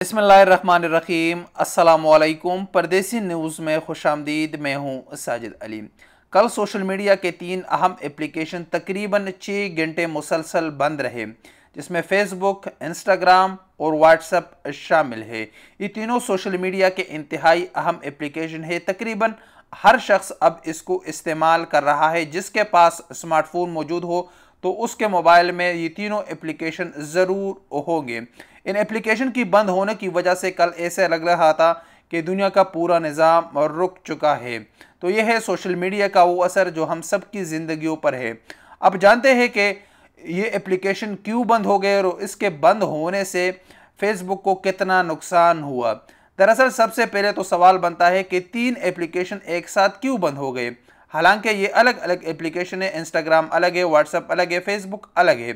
बिस्मिल्लाहिर्रहमानिर्रहीम। अस्सलामुअलैकुम। परदेसी न्यूज़ में खुशामदीद। मैं हूँ साजिद अली। कल सोशल मीडिया के 3 अहम एप्लीकेशन तकरीबन 6 घंटे मुसलसल बंद रहे, जिसमें फेसबुक, इंस्टाग्राम और व्हाट्सएप शामिल है। ये तीनों सोशल मीडिया के इंतहाई अहम एप्लीकेशन है। तकरीबन हर शख्स अब इसको इस्तेमाल कर रहा है। जिसके पास स्मार्टफोन मौजूद हो तो उसके मोबाइल में ये तीनों एप्लीकेशन ज़रूर होंगे। इन एप्लीकेशन की बंद होने की वजह से कल ऐसे लग रहा था कि दुनिया का पूरा निज़ाम रुक चुका है। तो यह है सोशल मीडिया का वो असर जो हम सब की ज़िंदगियों पर है। अब जानते हैं कि ये एप्लीकेशन क्यों बंद हो गए और इसके बंद होने से फेसबुक को कितना नुकसान हुआ। दरअसल सबसे पहले तो सवाल बनता है कि 3 एप्लीकेशन एक साथ क्यों बंद हो गए। हालांकि ये अलग अलग एप्लीकेशन है, इंस्टाग्राम अलग है, व्हाट्सएप अलग है, फेसबुक अलग है।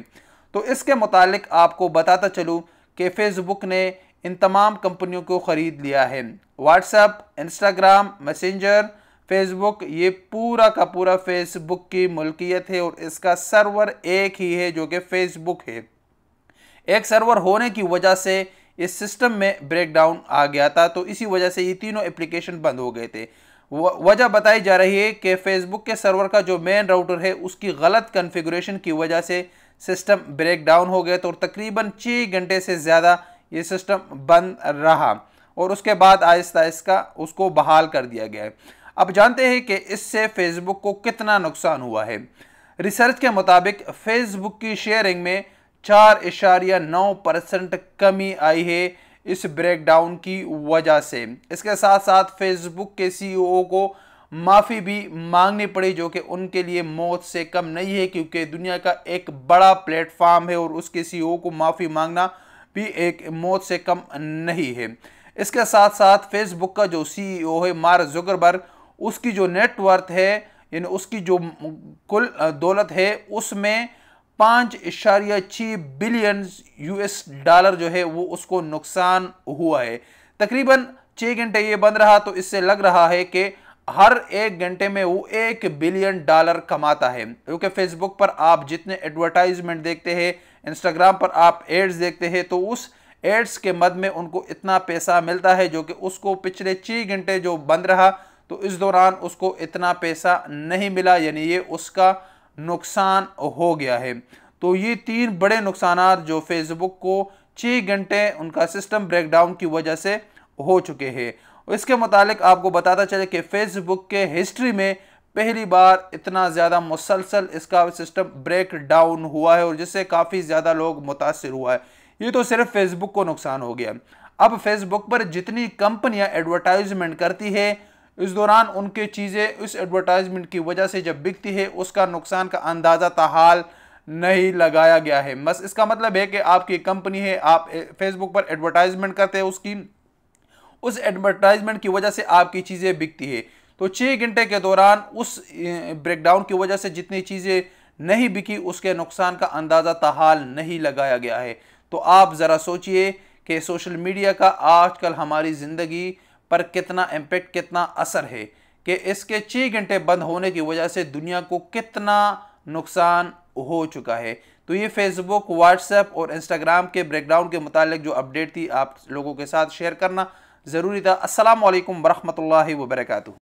तो इसके मुतालिक आपको बताता चलूँ कि फेसबुक ने इन तमाम कंपनियों को ख़रीद लिया है। व्हाट्सएप, इंस्टाग्राम, मैसेंजर, फेसबुक, ये पूरा का पूरा फेसबुक की मुल्कियत है और इसका सर्वर एक ही है जो कि फेसबुक है। एक सर्वर होने की वजह से इस सिस्टम में ब्रेकडाउन आ गया था, तो इसी वजह से ये तीनों एप्लीकेशन बंद हो गए थे। वजह बताई जा रही है कि फेसबुक के सर्वर का जो मेन राउटर है उसकी गलत कॉन्फ़िगरेशन की वजह से सिस्टम ब्रेकडाउन हो गया। तो तकरीबन 6 घंटे से ज़्यादा ये सिस्टम बंद रहा और उसके बाद आहिस्ता आहिस्ता उसको बहाल कर दिया गया है। अब जानते हैं कि इससे फेसबुक को कितना नुकसान हुआ है। रिसर्च के मुताबिक फेसबुक की शेयरिंग में 4.9% कमी आई है इस ब्रेकडाउन की वजह से। इसके साथ साथ फेसबुक के सीईओ को माफ़ी भी मांगनी पड़ी, जो कि उनके लिए मौत से कम नहीं है, क्योंकि दुनिया का एक बड़ा प्लेटफॉर्म है और उसके सीईओ को माफ़ी मांगना भी एक मौत से कम नहीं है। इसके साथ साथ फेसबुक का जो सीईओ है मार्क जुकरबर्ग, उसकी जो नेटवर्थ है यानी उसकी जो कुल दौलत है उसमें 5.6 बिलियन US डॉलर जो है वो उसको नुकसान हुआ है। तकरीबन 6 घंटे ये बंद रहा, तो इससे लग रहा है कि हर 1 घंटे में वो 1 बिलियन डॉलर कमाता है। क्योंकि फेसबुक पर आप जितने एडवर्टाइजमेंट देखते हैं, इंस्टाग्राम पर आप एड्स देखते हैं, तो उस एड्स के मद में उनको इतना पैसा मिलता है जो कि उसको पिछले 6 घंटे जो बंद रहा तो इस दौरान उसको इतना पैसा नहीं मिला, यानी ये उसका नुकसान हो गया है। तो ये 3 बड़े नुकसान जो फेसबुक को 6 घंटे उनका सिस्टम ब्रेकडाउन की वजह से हो चुके हैं। इसके मुतालिक आपको बताता चले कि फेसबुक के हिस्ट्री में पहली बार इतना ज़्यादा मुसलसल इसका सिस्टम ब्रेक डाउन हुआ है और जिससे काफ़ी ज़्यादा लोग मुतासिर हुआ है। ये तो सिर्फ फेसबुक को नुकसान हो गया। अब फेसबुक पर जितनी कंपनियां एडवर्टाइजमेंट करती है, इस दौरान उनके चीज़ें उस एडवर्टाइजमेंट की वजह से जब बिकती है उसका नुकसान का अंदाज़ा ताहाल नहीं लगाया गया है। बस इसका मतलब है कि आपकी कंपनी है, आप फेसबुक पर एडवर्टाइजमेंट करते हैं, उसकी उस एडवर्टाइजमेंट की वजह से आपकी चीज़ें बिकती है। तो 6 घंटे के दौरान उस ब्रेकडाउन की वजह से जितनी चीज़ें नहीं बिकी उसके नुकसान का अंदाज़ा ताहाल नहीं लगाया गया है। तो आप ज़रा सोचिए कि सोशल मीडिया का आजकल हमारी ज़िंदगी पर कितना इम्पेक्ट, कितना असर है कि इसके 6 घंटे बंद होने की वजह से दुनिया को कितना नुकसान हो चुका है। तो ये फेसबुक, व्हाट्सएप और इंस्टाग्राम के ब्रेकडाउन के मुतालिक जो अपडेट थी आप लोगों के साथ शेयर करना ज़रूरी था। अस्सलाम वालेकुम वरहमतुल्लाहि वबरकातुहू।